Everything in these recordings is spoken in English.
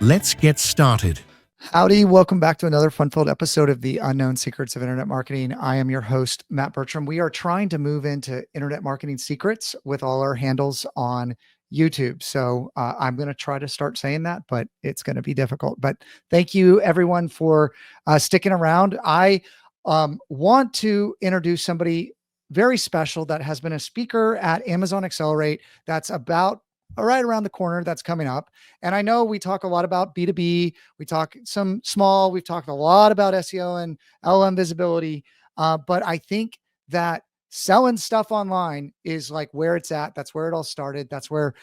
Let's get started. Howdy, welcome back to another fun-filled episode of the Unknown Secrets of Internet Marketing. I am your host, Matt Bertram. We are trying to move into internet marketing secrets with all our handles on YouTube. So I'm going to try to start saying that, but it's going to be difficult. But thank you everyone for sticking around. I want to introduce somebody very special that has been a speaker at Amazon Accelerate. That's about right around the corner, that's coming up. And I know we talk a lot about B2B, we talk some small, we've talked a lot about SEO and LM visibility. But I think that selling stuff online is like where it's at. That's where it all started. That's where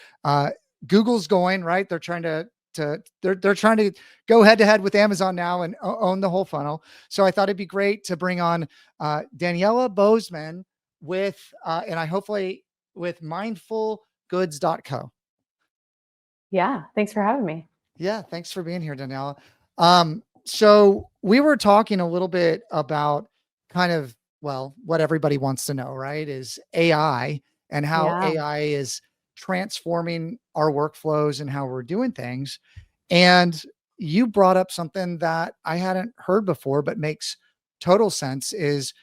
Google's going, right? They're trying they're trying to go head to head with Amazon now and own the whole funnel. So I thought it'd be great to bring on Daniela Bolzmann with, and I hopefully with mindfulgoods.co. Yeah, thanks for having me. Yeah, thanks for being here, Daniela. So we were talking a little bit about kind of, well, what everybody wants to know, right? Is AI and how AI is transforming our workflows and how we're doing things. And you brought up something that I hadn't heard before, but makes total sense is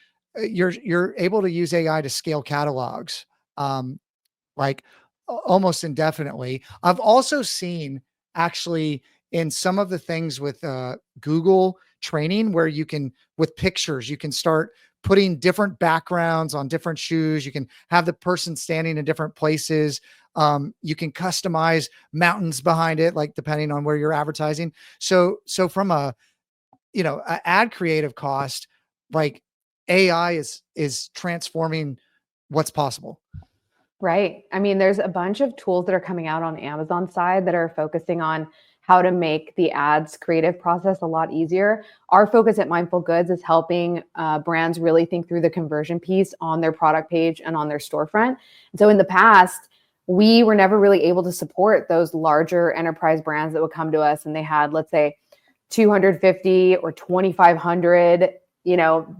you're able to use AI to scale catalogs. Like almost indefinitely. I've also seen actually in some of the things with Google training where you can, with pictures, you can start putting different backgrounds on different shoes. You can have the person standing in different places. You can customize mountains behind it, like depending on where you're advertising. So from a ad creative cost, like AI is transforming what's possible. Right. I mean, there's a bunch of tools that are coming out on Amazon side that are focusing on how to make the ads creative process a lot easier. Our focus at Mindful Goods is helping brands really think through the conversion piece on their product page and on their storefront. And so in the past, we were never really able to support those larger enterprise brands that would come to us and they had, let's say, 250 or 2,500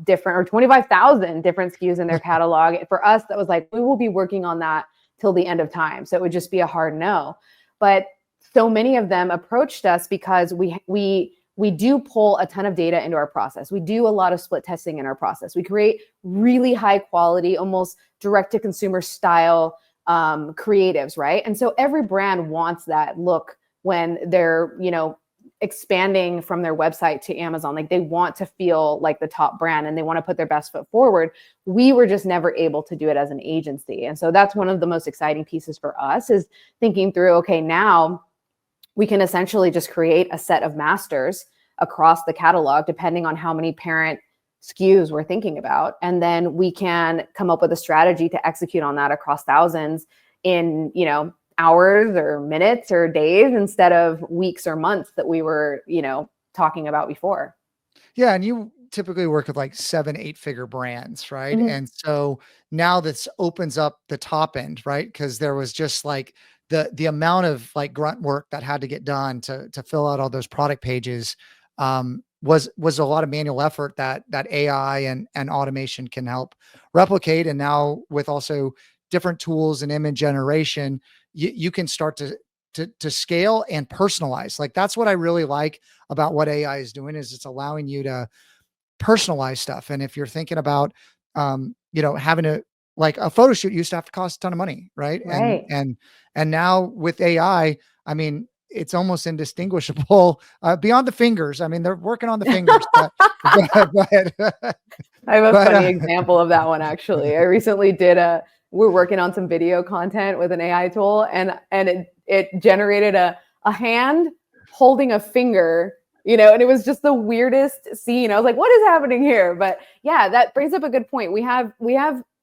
different or 25,000 different SKUs in their catalog. For us, that was like, we will be working on that till the end of time. So it would just be a hard no. But so many of them approached us because we do pull a ton of data into our process. We do a lot of split testing in our process. We create really high quality, almost direct to consumer style creatives, right? And so every brand wants that look when they're, expanding from their website to Amazon. Like they want to feel like the top brand and they want to put their best foot forward. We were just never able to do it as an agency. And so that's one of the most exciting pieces for us is thinking through, okay, now we can essentially just create a set of masters across the catalog, depending on how many parent SKUs we're thinking about. And then we can come up with a strategy to execute on that across thousands in, hours or minutes or days instead of weeks or months that we were, talking about before. Yeah. And you typically work with like 7-8 figure brands, right? Mm-hmm. And so now this opens up the top end, right? Because there was just like the amount of like grunt work that had to get done to fill out all those product pages was a lot of manual effort that AI and automation can help replicate. And now with also different tools and image generation, you can start to scale and personalize. Like that's what I really like about what AI is doing is it's allowing you to personalize stuff. And if you're thinking about, having a photo shoot used to have to cost a ton of money. Right. And now with AI, I mean, it's almost indistinguishable beyond the fingers. I mean, they're working on the fingers. But I have a funny example of that one. Actually, I recently we're working on some video content with an AI tool and it generated a hand holding a finger, and it was just the weirdest scene. I was like, what is happening here? But yeah, that brings up a good point. We have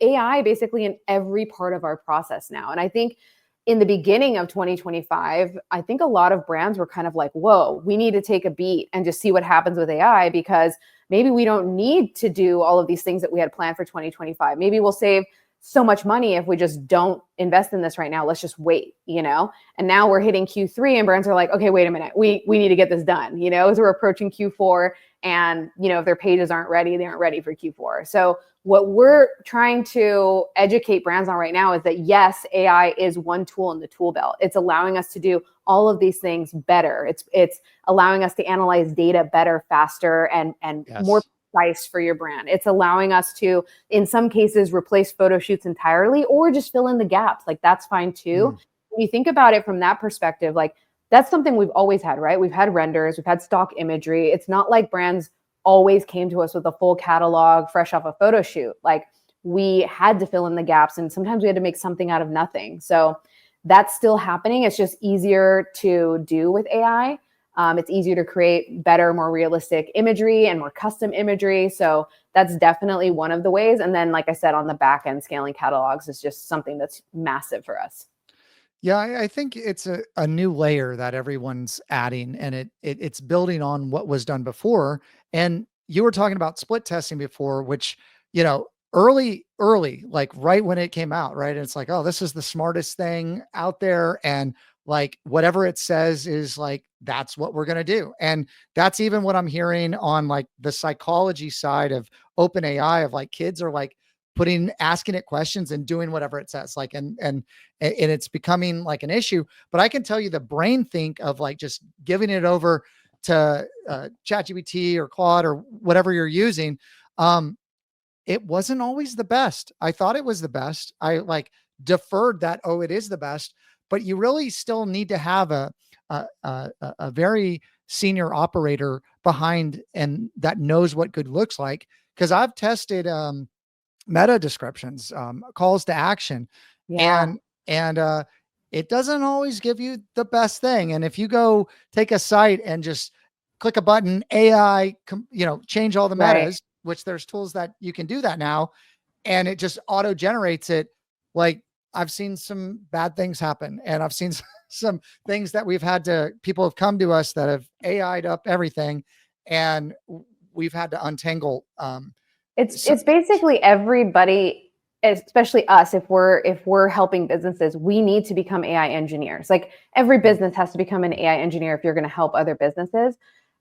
AI basically in every part of our process now. And I think in the beginning of 2025, I think a lot of brands were kind of like, whoa, we need to take a beat and just see what happens with AI because maybe we don't need to do all of these things that we had planned for 2025. Maybe we'll save so much money if we just don't invest in this right now. Let's just wait, And now we're hitting Q3 and brands are like, okay, wait a minute. We need to get this done, as we're approaching Q4 and, if their pages aren't ready, they aren't ready for Q4. So what we're trying to educate brands on right now is that yes, AI is one tool in the tool belt. It's allowing us to do all of these things better. It's allowing us to analyze data better, faster, and Yes. more precise for your brand. It's allowing us to, in some cases, replace photo shoots entirely or just fill in the gaps. Like that's fine too. When you think about it from that perspective, like that's something we've always had, right? We've had renders, we've had stock imagery. It's not like brands always came to us with a full catalog fresh off a photo shoot. Like we had to fill in the gaps and sometimes we had to make something out of nothing. So that's still happening. It's just easier to do with AI. It's easier to create better, more realistic imagery and more custom imagery. So that's definitely one of the ways. And then, like I said, on the back end, scaling catalogs is just something that's massive for us. Yeah, I think it's a new layer that everyone's adding, and it's building on what was done before. And you were talking about split testing before, which, early, like right when it came out, right? And it's like, oh, this is the smartest thing out there. And like whatever it says is like, that's what we're going to do. And that's even what I'm hearing on like the psychology side of open AI of like kids are like asking it questions and doing whatever it says. Like, and it's becoming like an issue, but I can tell you the brain think of like just giving it over to ChatGPT or Claude or whatever you're using. It wasn't always the best. I thought it was the best. I like deferred that. Oh, it is the best, but you really still need to have a very senior operator behind and that knows what good looks like. Cause I've tested, meta descriptions, calls to action. Yeah. And it doesn't always give you the best thing. And if you go take a site and just click a button, AI, change all the Right. metas, which there's tools that you can do that now, and it just auto generates it. Like I've seen some bad things happen, and I've seen some things that people have come to us that have AI'd up everything, and we've had to untangle. It's basically everybody, especially us. If we're helping businesses, we need to become AI engineers. Like every business has to become an AI engineer if you're going to help other businesses.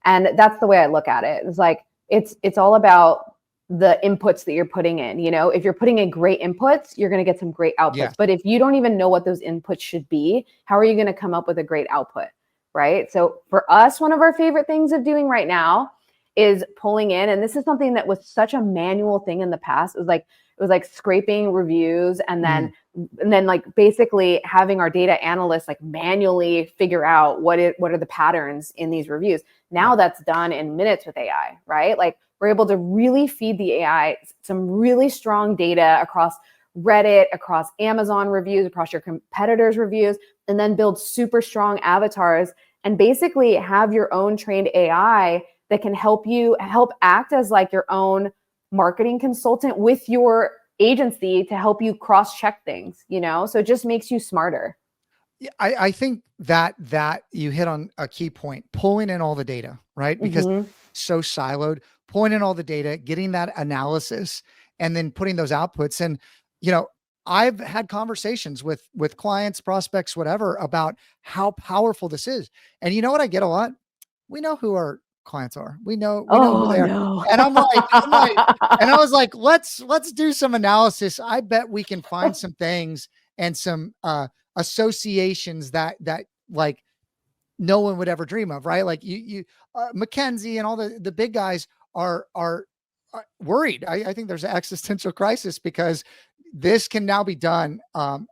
And that's the way I look at it. It's like it's all about the inputs that you're putting in. If you're putting in great inputs, you're going to get some great outputs. Yeah. But if you don't even know what those inputs should be, how are you going to come up with a great output? Right. So for us, one of our favorite things of doing right now is pulling in, and this is something that was such a manual thing in the past. It was like scraping reviews and then like basically having our data analysts like manually figure out what are the patterns in these reviews. Now that's done in minutes with AI, right? Like we're able to really feed the AI some really strong data across Reddit, across Amazon reviews, across your competitors' reviews, and then build super strong avatars and basically have your own trained AI that can help act as like your own marketing consultant with your agency to help you cross-check things, so it just makes you smarter. Yeah, I think that you hit on a key point, pulling in all the data, right? Because so siloed, pulling in all the data, getting that analysis, and then putting those outputs. And, I've had conversations with clients, prospects, whatever, about how powerful this is. And you know what I get a lot? We know who our clients are. We know who they are. No. And I'm like, and I was like, let's do some analysis. I bet we can find some things and some associations that like no one would ever dream of, right? Like you Mackenzie and all the big guys are worried. I think there's an existential crisis because this can now be done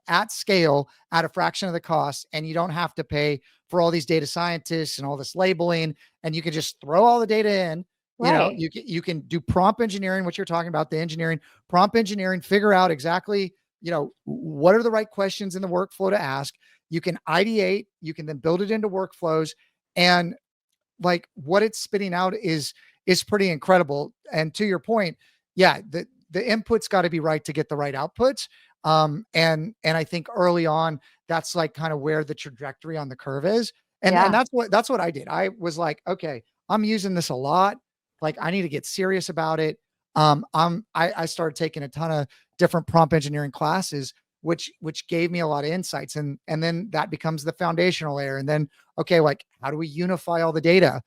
at scale at a fraction of the cost, and you don't have to pay for all these data scientists and all this labeling, and you can just throw all the data in. Right. You can do prompt engineering, what you're talking about, the engineering, prompt engineering, figure out exactly, what are the right questions in the workflow to ask. You can ideate, you can then build it into workflows, and like what it's spitting out is pretty incredible. And to your point, yeah, the input's got to be right to get the right outputs. And I think early on, that's like kind of where the trajectory on the curve is. And that's what I did. I was like, okay, I'm using this a lot. Like I need to get serious about it. I started taking a ton of, different prompt engineering classes, which gave me a lot of insights. And then that becomes the foundational layer. And then, okay, like how do we unify all the data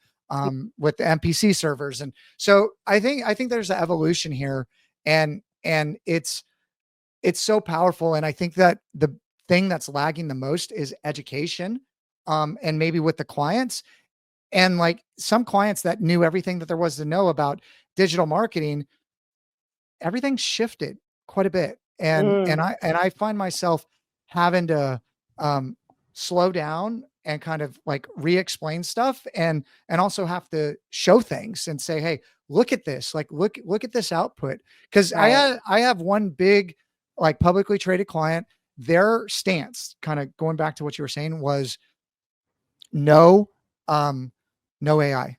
with the MPC servers? And so I think there's an evolution here, and it's so powerful. And I think that the thing that's lagging the most is education, and maybe with the clients. And like some clients that knew everything that there was to know about digital marketing, everything shifted quite a bit. And Mm, I find myself having to um, slow down and kind of like re-explain stuff, and also have to show things and say, hey, look at this, like look at this output. Because right. I have one big like publicly traded client. Their stance, kind of going back to what you were saying, was no, um, no AI.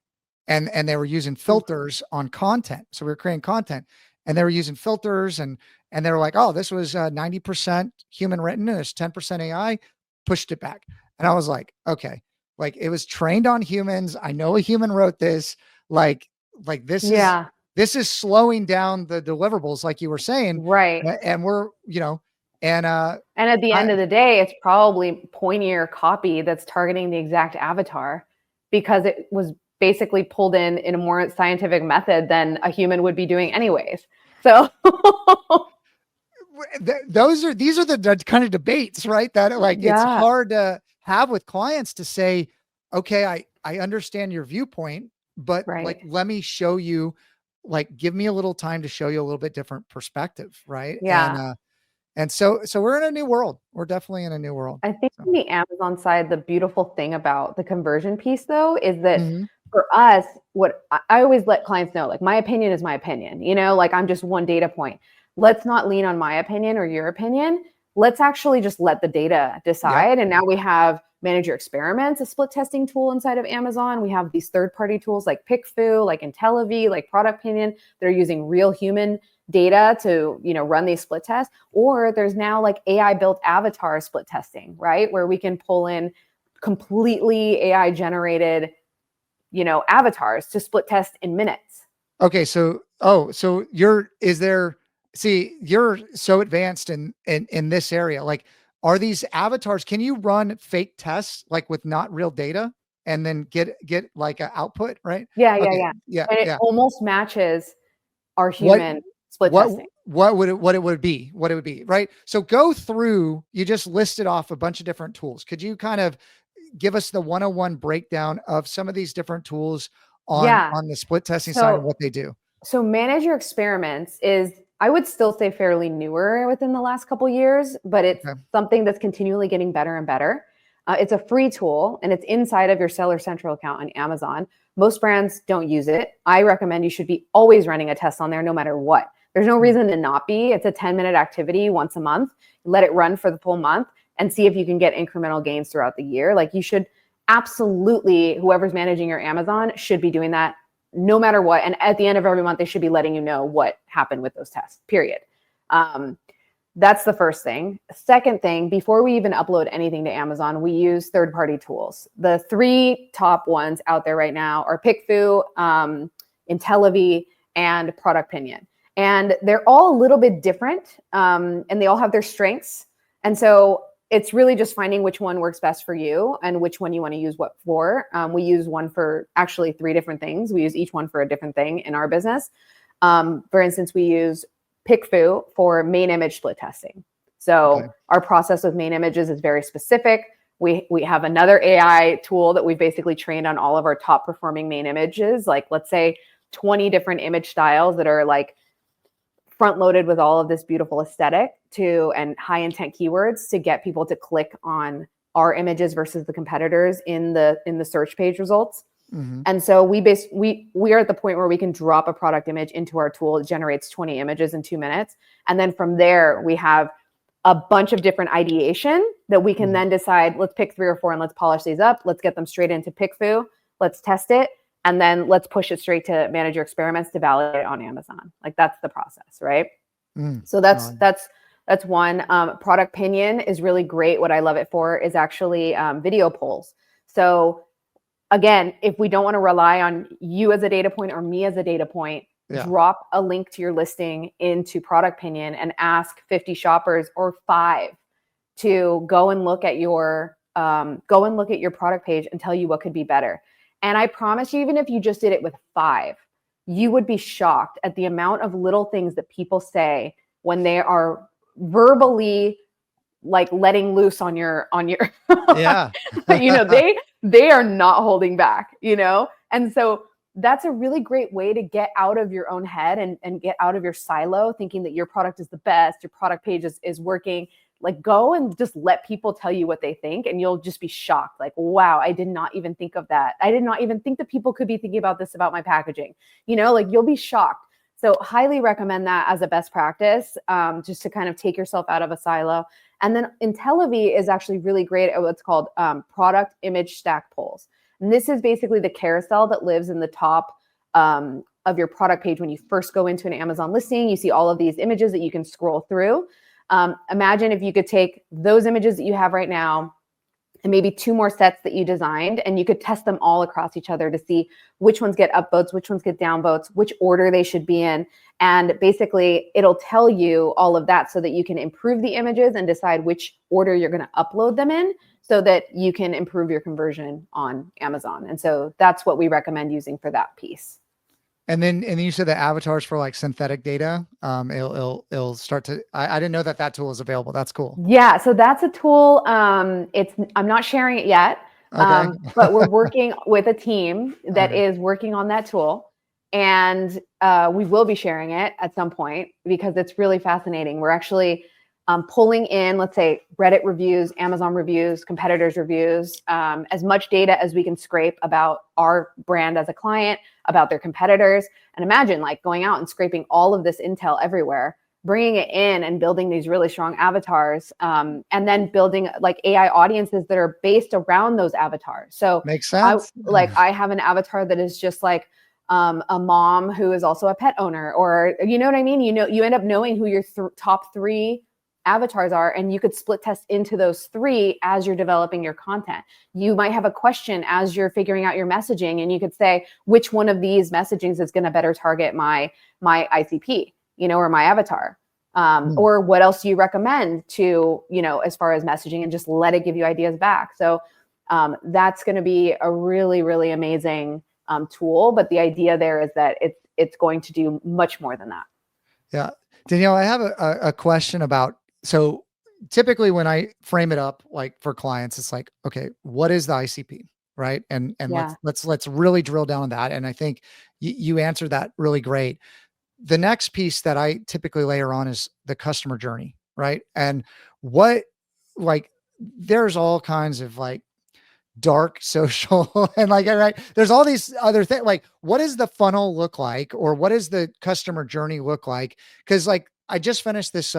And they were using Mm, filters on content. So we were creating content, and they were using filters, and they were like, oh, this was 90% human written and it's 10% AI, pushed it back. And I was like, okay, like it was trained on humans. I know a human wrote this. Like, like yeah, this is slowing down the deliverables, like you were saying. right. And we're, and And at the I, end of the day, it's probably pointier copy that's targeting the exact avatar because it was basically pulled in a more scientific method than a human would be doing anyways. So these are the kind of debates, right? That like it's yeah, hard to have with clients to say, okay, I understand your viewpoint, but like right. let me show you, like give me a little time to show you a little bit different perspective, right? Yeah. And so we're in a new world. We're definitely in a new world. I think So on the Amazon side, the beautiful thing about the conversion piece though is that mhm. for us, what I always let clients know, like my opinion is my opinion, like I'm just one data point. Let's not lean on my opinion or your opinion. Let's actually just let the data Yep. decide. And now we have Manage Your Experiments, a split testing tool inside of Amazon. We have these third-party tools like PickFu, like Intellivy, like Product Pinion. They're using real human data to, run these split tests. Or there's now like AI built avatar split testing, right? Where we can pull in completely AI generated avatars to split test in minutes. Okay, so you're so advanced in this area. Like, are these avatars, can you run fake tests like with not real data and then get like an output, right? Yeah, yeah, Okay, yeah. yeah, And it yeah. almost matches our What human split what testing. what it would be, right? So go through, you just listed off a bunch of different tools. Could you kind of give us the 101 breakdown of some of these different tools Yeah. on the split testing side and So what they do? so Manage Your Experiments is, I would still say, fairly newer within the last couple years, but it's Okay. something that's continually getting better and better. It's a free tool and it's inside of your Seller Central account on Amazon. Most brands don't use it. I recommend you should be always running a test on there no matter what. There's no Mm. reason to not be. It's a 10-minute activity once a month. Let it run for the full month and see if you can get incremental gains throughout the year. Like you should absolutely, whoever's managing your Amazon should be doing that no matter what. And at the end of every month, they should be letting you know what happened with those tests, period. Um, that's the first thing. Second thing, before we even upload anything to Amazon, we use third-party tools. The three top ones out there right now are PickFu, Intellivy, and Product Pinion. And they're all a little bit different, and they all have their strengths. And so it's really just finding which one works best for you and which one you want to use what for. We use one for actually three different things. We use each one for a different thing in our business. For instance, we use PickFu for main image split testing. Okay. So our process with main images is very specific. We have another AI tool that we've basically trained on all of our top performing main images, like let's say 20 different image styles that are like front loaded with all of this beautiful aesthetic and high intent keywords to get people to click on our images versus the competitors in the search page results. Mhm. And so we are at the point where we can drop a product image into our tool. It generates 20 images in 2 minutes. And then from there, we have a bunch of different ideation that we can Mhm. then decide, let's pick 3 or 4 and let's polish these up. Let's get them straight into PickFu. Let's test it. And then let's push it straight to Manage Your Experiments to validate it on Amazon. Like that's the process, right? Mm. So that's one. Product Pinion is really great. What I love it for is actually video polls. So again, if we don't want to rely on you as a data point or me as a data point, drop a link to your listing into Product Pinion and ask 50 shoppers or 5 to go and look at your product page and tell you what could be better. And I promise you, even if you just did it with 5, you would be shocked at the amount of little things that people say when they are verbally like letting loose on your yeah. they are not holding back, and so that's a really great way to get out of your own head and get out of your silo thinking that your product is the best, your product page is working. Like, go and just let people tell you what they think, and you'll just be shocked. Like, wow, I did not even think of that. I did not even think that people could be thinking about this about my packaging. Like, you'll be shocked. So highly recommend that as a best practice, just to kind of take yourself out of a silo. And then Intellivy is actually really great at what's called product image stack polls. And this is basically the carousel that lives in the top of your product page. When you first go into an Amazon listing, you see all of these images that you can scroll through. Imagine if you could take those images that you have right now and maybe 2 more sets that you designed, and you could test them all across each other to see which ones get upvotes, which ones get downvotes, which order they should be in. And basically it'll tell you all of that so that you can improve the images and decide which order you're going to upload them in so that you can improve your conversion on Amazon. And so that's what we recommend using for that piece. And then you said the avatars for like synthetic data. It'll start to. I didn't know that tool is available. That's cool. Yeah, so that's a tool. I'm not sharing it yet, okay. But we're working with a team that is working on that tool, and we will be sharing it at some point because it's really fascinating. We're actually pulling in, let's say, Reddit reviews, Amazon reviews, competitors' reviews, as much data as we can scrape about our brand as a client, about their competitors. And imagine like going out and scraping all of this intel everywhere, bringing it in and building these really strong avatars, and then building like AI audiences that are based around those avatars. So makes sense. I have an avatar that is just like a mom who is also a pet owner, or you know what I mean? You end up knowing who your top 3 avatars are, and you could split test into those 3 as you're developing your content. You might have a question as you're figuring out your messaging, and you could say, which one of these messagings is going to better target my ICP, or my avatar, or what else do you recommend to, as far as messaging, and just let it give you ideas back. So that's going to be a really, really amazing tool. But the idea there is that it's going to do much more than that. Yeah. Danielle, I have a question about, so typically when I frame it up, like for clients, it's like, okay, what is the ICP? Right. And Yeah. let's really drill down on that. And I think you answered that really great. The next piece that I typically layer on is the customer journey. Right. And there's all kinds of like dark social and like, right, there's all these other things. Like, what does the funnel look like, or what does the customer journey look like? Because like I just finished this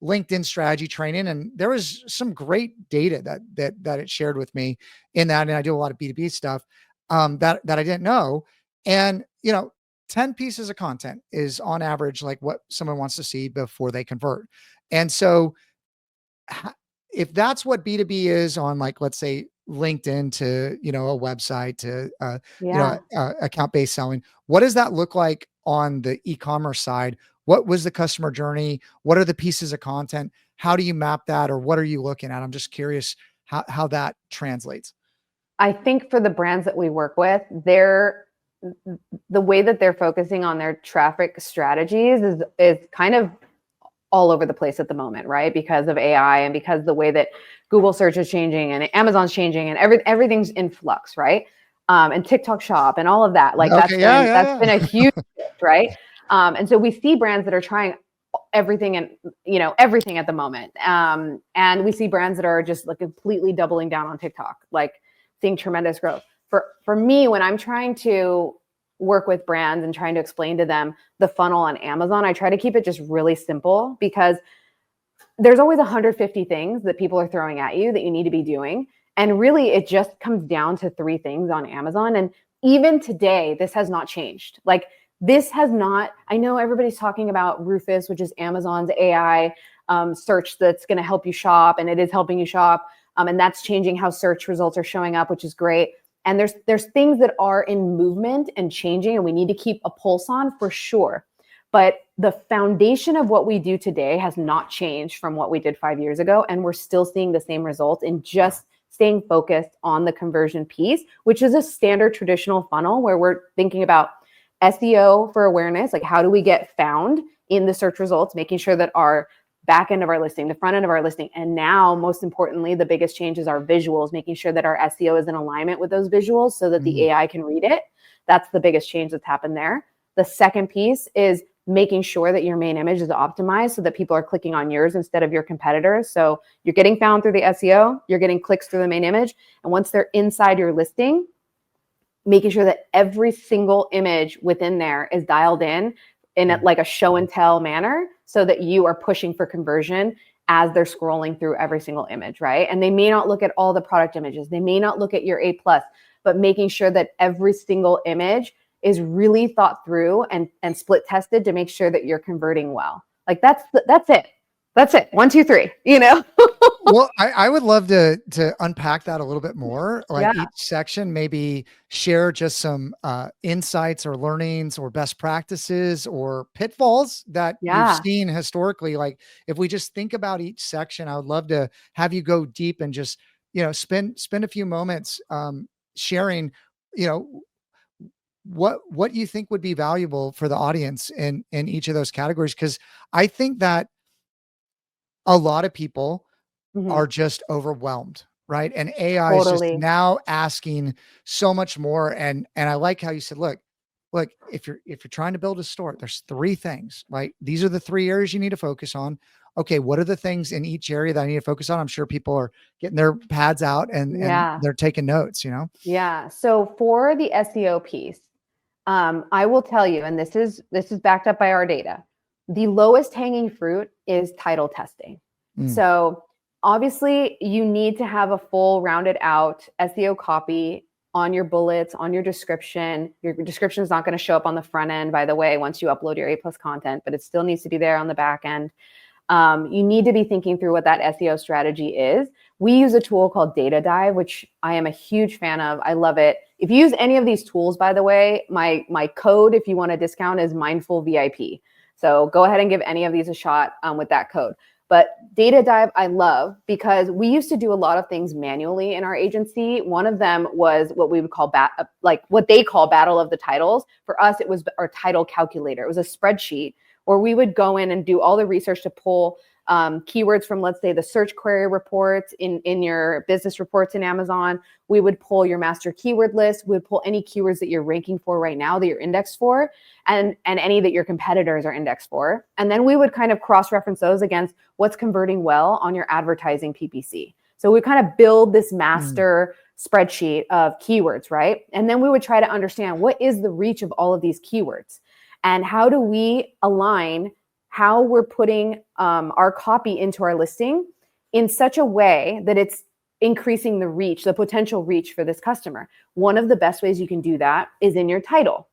LinkedIn strategy training, and there was some great data that it shared with me in that. And I do a lot of B2B stuff that I didn't know. And 10 pieces of content is on average like what someone wants to see before they convert. And so if that's what B2B is on, like, let's say LinkedIn to, a website to, account-based selling, what does that look like on the e-commerce side? What was the customer journey? What are the pieces of content? How do you map that? Or what are you looking at? I'm just curious how that translates. I think for the brands that we work with, the way that they're focusing on their traffic strategies is kind of all over the place at the moment, right? Because of AI and because the way that Google search is changing and Amazon's changing and everything's in flux, right? And TikTok Shop and all of that. Like that's been a huge shift, right? And so we see brands that are trying everything and everything at the moment. And we see brands that are just like completely doubling down on TikTok, like seeing tremendous growth. For me, when I'm trying to work with brands and trying to explain to them the funnel on Amazon, I try to keep it just really simple, because there's always 150 things that people are throwing at you that you need to be doing. And really, it just comes down to 3 things on Amazon. And even today, this has not changed. Like, this has not, I know everybody's talking about Rufus, which is Amazon's AI search that's going to help you shop, and it is helping you shop. And that's changing how search results are showing up, which is great. And there's things that are in movement and changing, and we need to keep a pulse on for sure. But the foundation of what we do today has not changed from what we did 5 years ago. And we're still seeing the same results in just staying focused on the conversion piece, which is a standard traditional funnel where we're thinking about SEO for awareness, like how do we get found in the search results, making sure that our back end of our listing, the front end of our listing, and now most importantly, the biggest change is our visuals, making sure that our SEO is in alignment with those visuals so that the AI can read it. That's the biggest change that's happened there. The second piece is making sure that your main image is optimized so that people are clicking on yours instead of your competitors. So you're getting found through the SEO, you're getting clicks through the main image. And once they're inside your listing, making sure that every single image within there is dialed in like a show and tell manner so that you are pushing for conversion as they're scrolling through every single image, right? And they may not look at all the product images. They may not look at your A+, but making sure that every single image is really thought through and split tested to make sure that you're converting well. Like that's it. That's it. 1, 2, 3, Well, I would love to unpack that a little bit more. Like Yeah. each section, maybe share just some insights or learnings or best practices or pitfalls that you've Yeah. seen historically. Like if we just think about each section, I would love to have you go deep and just, spend a few moments sharing, you know, what you think would be valuable for the audience in each of those categories. Cause I think that a lot of people Mhm. are just overwhelmed, right? And AI is just Totally. now asking so much more. And I like how you said, look, if you're trying to build a store, there's three things, right? These are the three areas you need to focus on. Okay, what are the things in each area that I need to focus on? I'm sure people are getting their pads out and Yeah. they're taking notes. Yeah. So for the SEO piece, I will tell you, and this is backed up by our data. The lowest hanging fruit is title testing. Mm, So obviously, you need to have a full rounded out SEO copy on your bullets, on your description. Your description is not going to show up on the front end, by the way, once you upload your A+ content, but it still needs to be there on the back end. You need to be thinking through what that SEO strategy is. We use a tool called Data Dive, which I am a huge fan of. I love it. If you use any of these tools, by the way, my code, if you want a discount, is Mindful VIP. So go ahead and give any of these a shot with that code. But Data Dive, I love because we used to do a lot of things manually in our agency. One of them was what we would call what they call Battle of the Titles. For us, it was our title calculator. It was a spreadsheet where we would go in and do all the research to pull keywords from, let's say, the search query reports in your business reports in Amazon. We would pull your master keyword list. We would pull any keywords that you're ranking for right now that you're indexed for, and any that your competitors are indexed for. And then we would kind of cross-reference those against what's converting well on your advertising PPC. So we kind of build this master spreadsheet of keywords, right? And then we would try to understand what is the reach of all of these keywords and how do we align how we're putting our copy into our listing in such a way that it's increasing the reach, the potential reach for this customer. One of the best ways you can do that is in your title.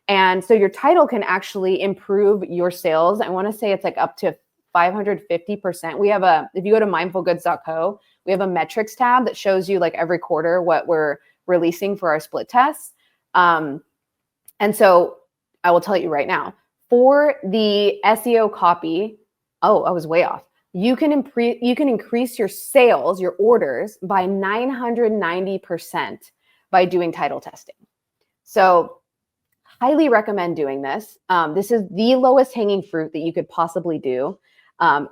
And so your title can actually improve your sales. I want to say it's like up to 550%. We have if you go to mindfulgoods.co, we have a metrics tab that shows you like every quarter what we're releasing for our split tests. And so I will tell you right now, for the SEO copy, I was way off. You can increase your sales, your orders by 990% by doing title testing. So highly recommend doing this. This is the lowest hanging fruit that you could possibly do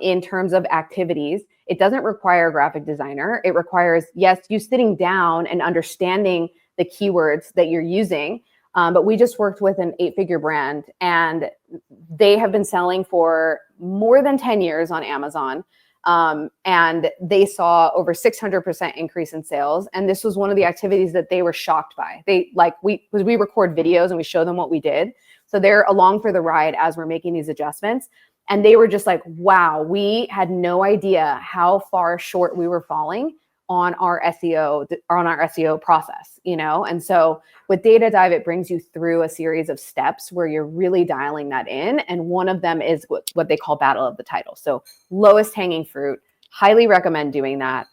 in terms of activities. It doesn't require a graphic designer. It requires, yes, you sitting down and understanding the keywords that you're using. But we just worked with an 8-figure brand, and they have been selling for more than 10 years on Amazon. And they saw over 600% increase in sales. And this was one of the activities that they were shocked by. We record videos and we show them what we did. So they're along for the ride as we're making these adjustments. And they were just like, wow, we had no idea how far short we were falling on our SEO process, And so with Data Dive, it brings you through a series of steps where you're really dialing that in. And one of them is what they call Battle of the Title. So lowest hanging fruit, highly recommend doing that.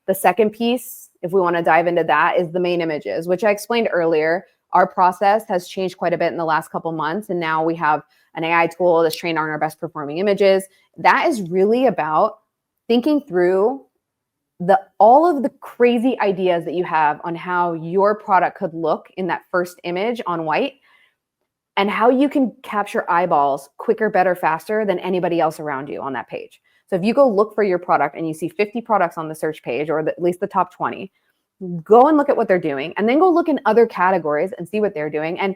The second piece, if we want to dive into that, is the main images, which I explained earlier. Our process has changed quite a bit in the last couple months, and now we have an AI tool that's trained on our best performing images. That is really about thinking through all of the crazy ideas that you have on how your product could look in that first image on white, and how you can capture eyeballs quicker, better, faster than anybody else around you on that page. So if you go look for your product and you see 50 products on the search page, or at least the top 20, go and look at what they're doing, and then go look in other categories and see what they're doing. And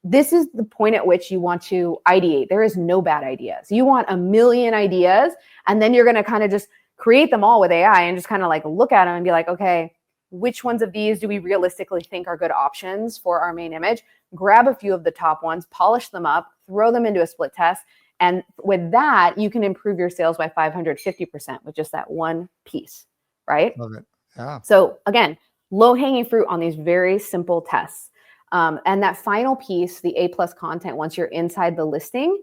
this is the point at which you want to ideate. There is no bad ideas. You want a million ideas, and then you're going to kind of just create them all with AI and just kind of like look at them and be like, okay, which ones of these do we realistically think are good options for our main image? Grab a few of the top ones, polish them up, throw them into a split test. And with that, you can improve your sales by 550% with just that one piece, right? Love it. Yeah. So again, low hanging fruit on these very simple tests. And that final piece, the A+ content, once you're inside the listing,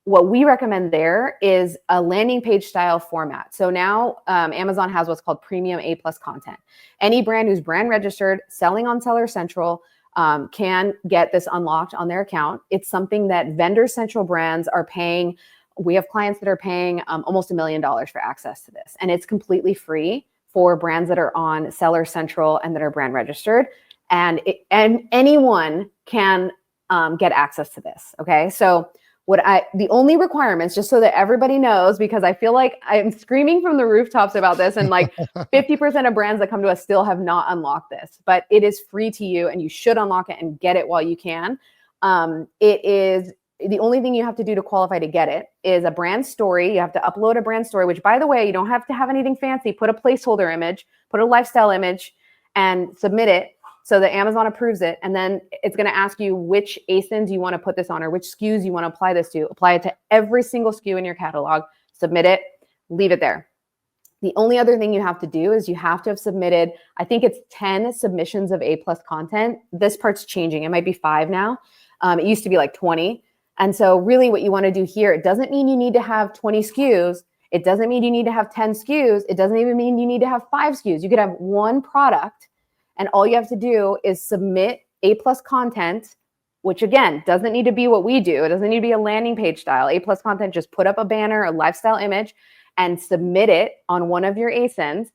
what we recommend there is a landing page style format. So now Amazon has what's called premium A+ content. Any brand who's brand registered, selling on Seller Central, can get this unlocked on their account. It's something that Vendor Central brands are paying. We have clients that are paying almost $1 million for access to this. And it's completely free for brands that are on Seller Central and that are brand registered. And anyone can get access to this. Okay. So the only requirements, just so that everybody knows, because I feel like I'm screaming from the rooftops about this, and like 50% of brands that come to us still have not unlocked this, but it is free to you and you should unlock it and get it while you can. It is the only thing you have to do to qualify to get it is a brand story. You have to upload a brand story, which, by the way, you don't have to have anything fancy. Put a placeholder image, put a lifestyle image, and submit it so that Amazon approves it. And then it's going to ask you which ASINs you want to put this on, or which SKUs you want to apply this to. Apply it to every single SKU in your catalog, submit it, leave it there. The only other thing you have to do is you have to have submitted, I think it's 10 submissions of A+ content. This part's changing. It might be 5 now. It used to be like 20. And so really what you want to do here, it doesn't mean you need to have 20 SKUs. It doesn't mean you need to have 10 SKUs. It doesn't even mean you need to have 5 SKUs. You could have one product, and all you have to do is submit A+ content, which again, doesn't need to be what we do. It doesn't need to be a landing page style. A+ content, just put up a banner, a lifestyle image, and submit it on one of your ASINs,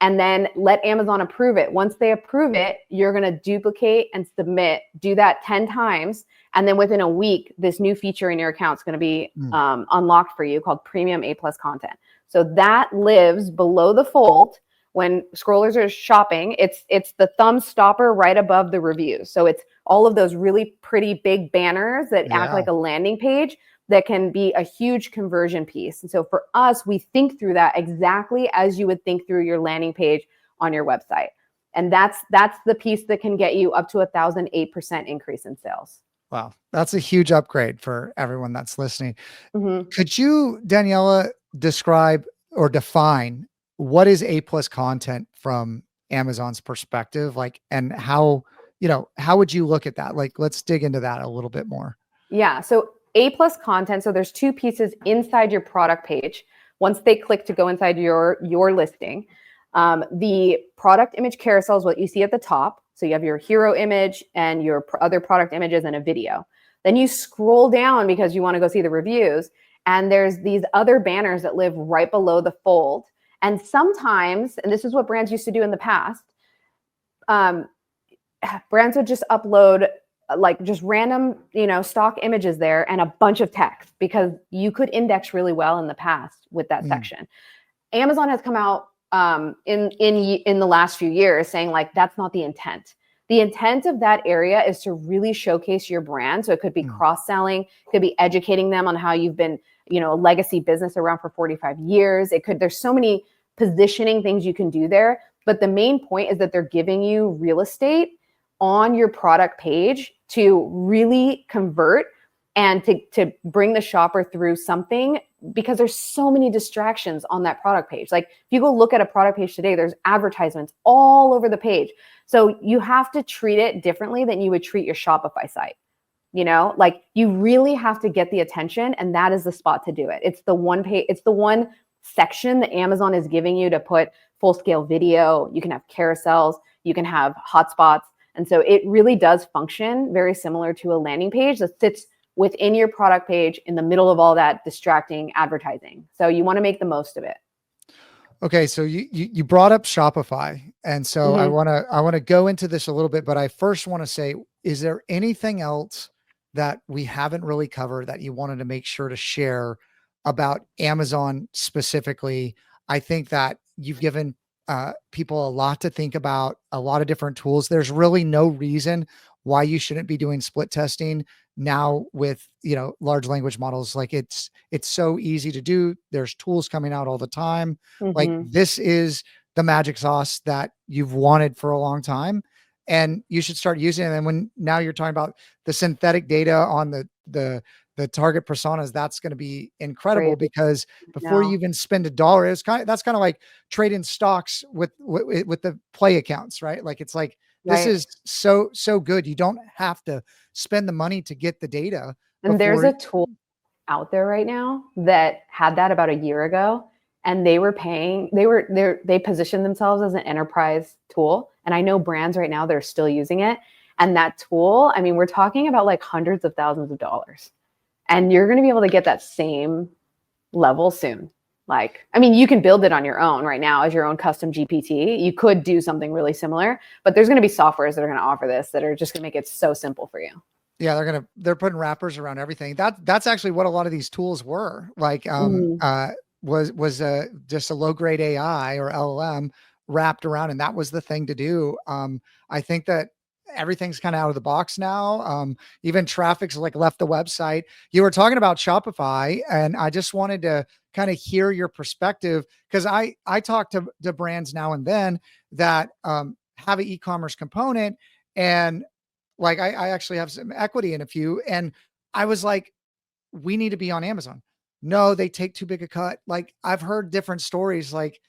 and then let Amazon approve it. Once they approve it, you're going to duplicate and submit, do that 10 times. And then within a week, this new feature in your account is going to be unlocked for you called premium A+ content. So that lives below the fold. When scrollers are shopping, it's the thumb stopper right above the reviews. So it's all of those really pretty big banners that act like a landing page that can be a huge conversion piece. And so for us, we think through that exactly as you would think through your landing page on your website. And that's the piece that can get you up to 1,008% increase in sales. Wow. That's a huge upgrade for everyone that's listening. Mm-hmm. Could you, Daniela, describe or define what is A+ content from Amazon's perspective? Like, and how would you look at that? Like, let's dig into that a little bit more. Yeah. So A+ content. So there's 2 pieces inside your product page. Once they click to go inside your listing, the product image carousel is what you see at the top. So you have your hero image and your other product images and a video. Then you scroll down because you want to go see the reviews. And there's these other banners that live right below the fold. And sometimes, and this is what brands used to do in the past, brands would just upload like just random, stock images there and a bunch of text, because you could index really well in the past with that section. Amazon has come out in the last few years saying like, that's not the intent. The intent of that area is to really showcase your brand. So it could be cross-selling, could be educating them on how you've been, a legacy business around for 45 years. There's so many positioning things you can do there. But the main point is that they're giving you real estate on your product page to really convert and to bring the shopper through something, because there's so many distractions on that product page. Like if you go look at a product page today, there's advertisements all over the page. So you have to treat it differently than you would treat your Shopify site. Like you really have to get the attention, and that is the spot to do it. It's the one page, it's the one section that Amazon is giving you to put full scale video, you can have carousels, you can have hotspots. And so it really does function very similar to a landing page that sits within your product page in the middle of all that distracting advertising. So you want to make the most of it. Okay, so you brought up Shopify, and so I want to go into this a little bit, but I first want to say, is there anything else that we haven't really covered that you wanted to make sure to share about Amazon specifically? I think that you've given people a lot to think about, a lot of different tools. There's really no reason why you shouldn't be doing split testing now with, large language models. Like it's so easy to do. There's tools coming out all the time. Like this is the magic sauce that you've wanted for a long time, and you should start using it. And when now you're talking about the synthetic data on the target personas, that's going to be incredible. Crazy. Because before you even spend $1, that's kind of like trading stocks with the play accounts, right? Like it's like, this is so good. You don't have to spend the money to get the data. And there's a tool out there right now that had that about a year ago, and they positioned themselves as an enterprise tool. And I know brands right now that are still using it. And that tool, I mean, we're talking about like hundreds of thousands of dollars. And you're going to be able to get that same level soon. Like, I mean, you can build it on your own right now as your own custom GPT. You could do something really similar, but there's going to be softwares that are going to offer this that are just going to make it so simple for you. Yeah, they're putting wrappers around everything. That's actually what a lot of these tools were. Like was just a low grade AI or LLM wrapped around, and that was the thing to do. I think that everything's kind of out of the box now. Even traffic's like left the website. You were talking about Shopify, and I just wanted to kind of hear your perspective, because I talk to brands now and then that have an e-commerce component, and like I actually have some equity in a few, and I was like, we need to be on Amazon. No, they take too big a cut. Like I've heard different stories, like,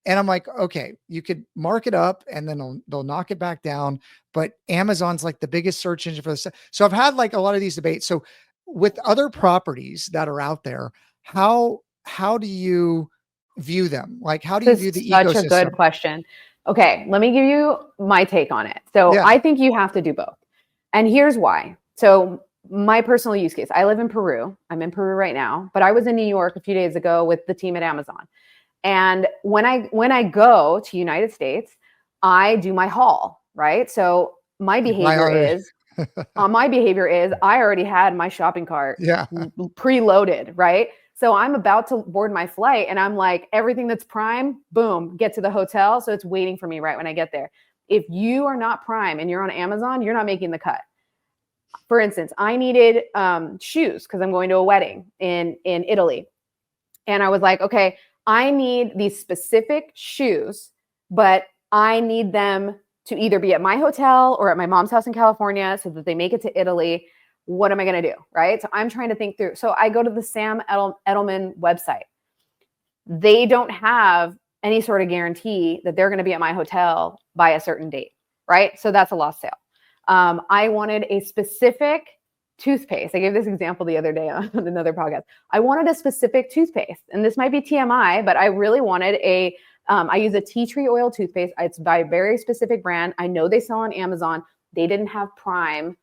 and I'm like, okay, you could mark it up and then they'll knock it back down. But Amazon's like the biggest search engine for this. So I've had like a lot of these debates. So with other properties that are out there, how do you view them? Like, how do you view the ecosystem? Such a good question. Okay, let me give you my take on it. So I think you have to do both. And here's why. So my personal use case, I live in Peru. I'm in Peru right now, but I was in New York a few days ago with the team at Amazon. And when I go to United States, I do my haul, right? So my behavior is I already had my shopping cart preloaded, right? So I'm about to board my flight and I'm like, everything that's Prime, boom, get to the hotel. So it's waiting for me right when I get there. If you are not Prime and you're on Amazon, you're not making the cut. For instance, I needed shoes because I'm going to a wedding in Italy. And I was like, okay, I need these specific shoes, but I need them to either be at my hotel or at my mom's house in California so that they make it to Italy. What am I going to do? Right. So I'm trying to think through. So I go to the Sam Edelman website. They don't have any sort of guarantee that they're going to be at my hotel by a certain date. Right. So that's a lost sale. I wanted a specific toothpaste. I gave this example the other day on another podcast. I wanted a specific toothpaste, and this might be TMI, but I really wanted I use a tea tree oil toothpaste. It's by a very specific brand. I know they sell on Amazon. They didn't have Prime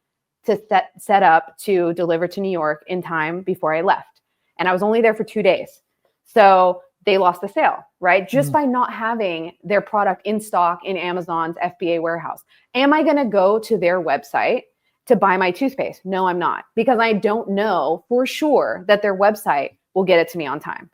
to set up to deliver to New York in time before I left. And I was only there for 2 days. So they lost the sale, right? Just by not having their product in stock in Amazon's FBA warehouse. Am I going to go to their website to buy my toothpaste? No, I'm not, because I don't know for sure that their website will get it to me on time,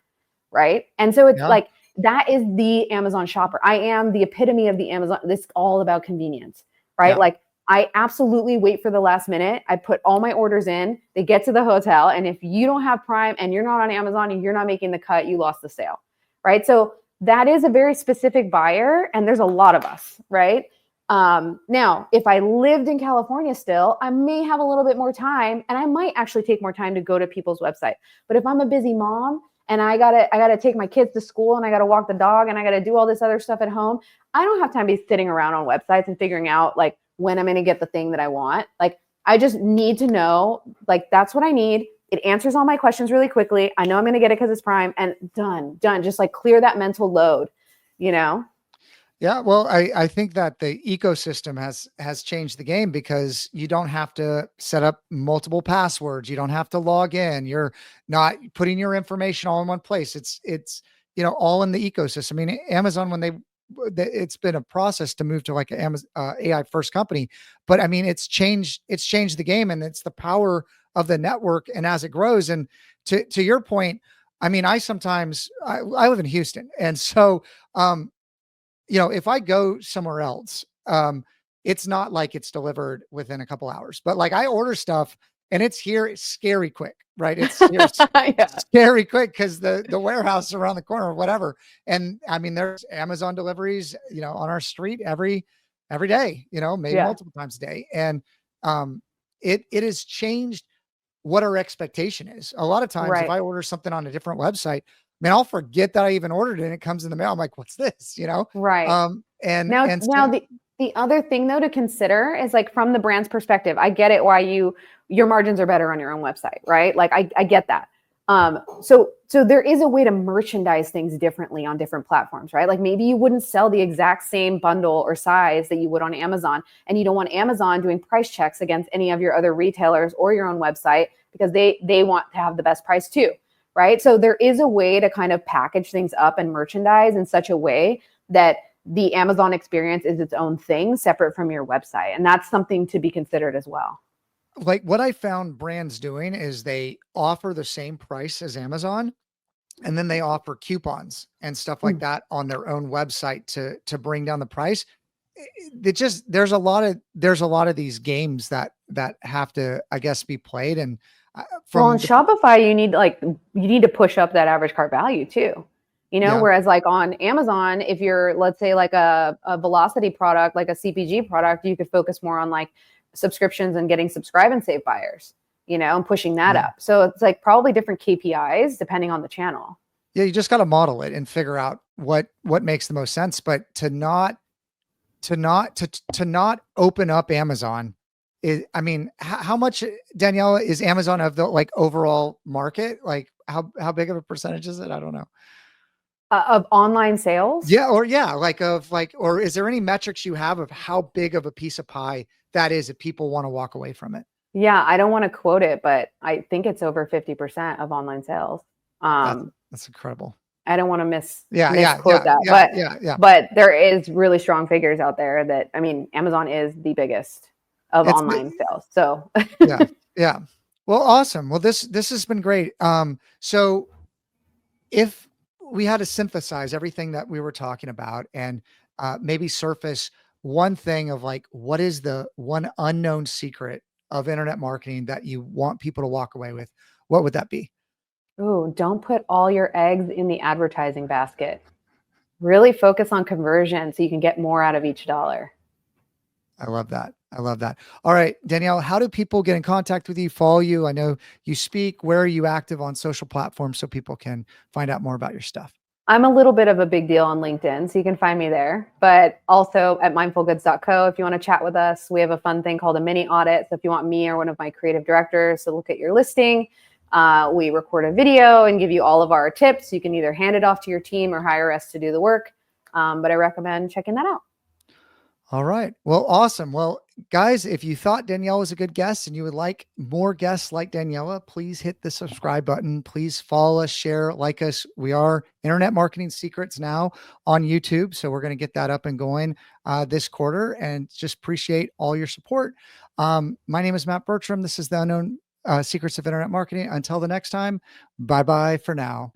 right? And so it's like, that is the Amazon shopper. I am the epitome of the Amazon. This is all about convenience, right? Yeah. Like I absolutely wait for the last minute. I put all my orders in, they get to the hotel. And if you don't have Prime and you're not on Amazon and you're not making the cut, you lost the sale, right? So that is a very specific buyer, and there's a lot of us, right? Now, if I lived in California still, I may have a little bit more time, and I might actually take more time to go to people's website. But if I'm a busy mom and I gotta take my kids to school and I gotta walk the dog and I gotta do all this other stuff at home, I don't have time to be sitting around on websites and figuring out like when I'm gonna get the thing that I want. Like I just need to know, like that's what I need. It answers all my questions really quickly. I know I'm gonna get it because it's Prime, and done. Just like clear that mental load, you know? Yeah, well, I think that the ecosystem has changed the game because you don't have to set up multiple passwords. You don't have to log in. You're not putting your information all in one place. It's all in the ecosystem. I mean, Amazon when it's been a process to move to like an Amazon AI first company, but I mean it's changed the game, and it's the power of the network. And as it grows, and to your point, I mean, I live in Houston, and so if I go somewhere else, it's not like it's delivered within a couple hours, but like I order stuff and it's here, it's scary quick, right? It's here Yeah. scary quick because the warehouse is around the corner or whatever. And I mean, there's Amazon deliveries, on our street every day, maybe Yeah. multiple times a day. And it has changed what our expectation is. A lot of times, if Right. I order something on a different website, man, I'll forget that I even ordered it and it comes in the mail. I'm like, what's this? Right. And Now, and so now the other thing though to consider is like from the brand's perspective, I get it why your margins are better on your own website, right? Like I get that. So there is a way to merchandise things differently on different platforms, right? Like maybe you wouldn't sell the exact same bundle or size that you would on Amazon, and you don't want Amazon doing price checks against any of your other retailers or your own website because they want to have the best price too, right? So there is a way to kind of package things up and merchandise in such a way that the Amazon experience is its own thing separate from your website. And that's something to be considered as well. like what I found brands doing is they offer the same price as Amazon, and then they offer coupons and stuff like Mm. that on their own website to bring down the price. It just there's a lot of these games that have to, I guess, be played. And Well, on from the Shopify, you need to push up that average cart value too. yeah. Whereas like on Amazon, if you're, let's say, like a velocity product, like a CPG product, you could focus more on like subscriptions and getting subscribe and save buyers, and pushing that Yeah. up. So it's like probably different KPIs depending on the channel. Yeah, you just got to model it and figure out what makes the most sense. But to not open up Amazon is, I mean, how much, Daniela, is Amazon of the like overall market? Like how big of a percentage is it? I don't know. Of online sales. Yeah, or yeah, or is there any metrics you have of how big of a piece of pie that is if people want to walk away from it? Yeah, I don't want to quote it, but I think it's over 50% of online sales. That's Um, that's incredible. I don't want to Yeah, yeah, misquote yeah, that, yeah, yeah, yeah. but there is really strong figures out there that, I mean, Amazon is the biggest of It's online sales. So yeah, yeah. Well, awesome. Well, this has been great. So if we had to synthesize everything that we were talking about and maybe surface one thing of like, what is the one unknown secret of internet marketing that you want people to walk away with, what would that be? ooh, don't put all your eggs in the advertising basket. Really focus on conversion so you can get more out of each dollar. I love that. I love that. All right, Danielle, how do people get in contact with you, follow you? I know you speak. Where are you active on social platforms so people can find out more about your stuff? I'm a little bit of a big deal on LinkedIn, so you can find me there, but also at mindfulgoods.co if you want to chat with us. We have a fun thing called a mini audit. So if you want me or one of my creative directors to look at your listing, we record a video and give you all of our tips. You can either hand it off to your team or hire us to do the work. But I recommend checking that out. All right. Well, awesome. Well, guys, if you thought Danielle was a good guest and you would like more guests like Daniela, please hit the subscribe button. Please follow us, share, like us. We are Internet Marketing Secrets now on YouTube. So we're going to get that up and going this quarter, and just appreciate all your support. My name is Matt Bertram. This is the Unknown Secrets of Internet Marketing. Until the next time, bye-bye for now.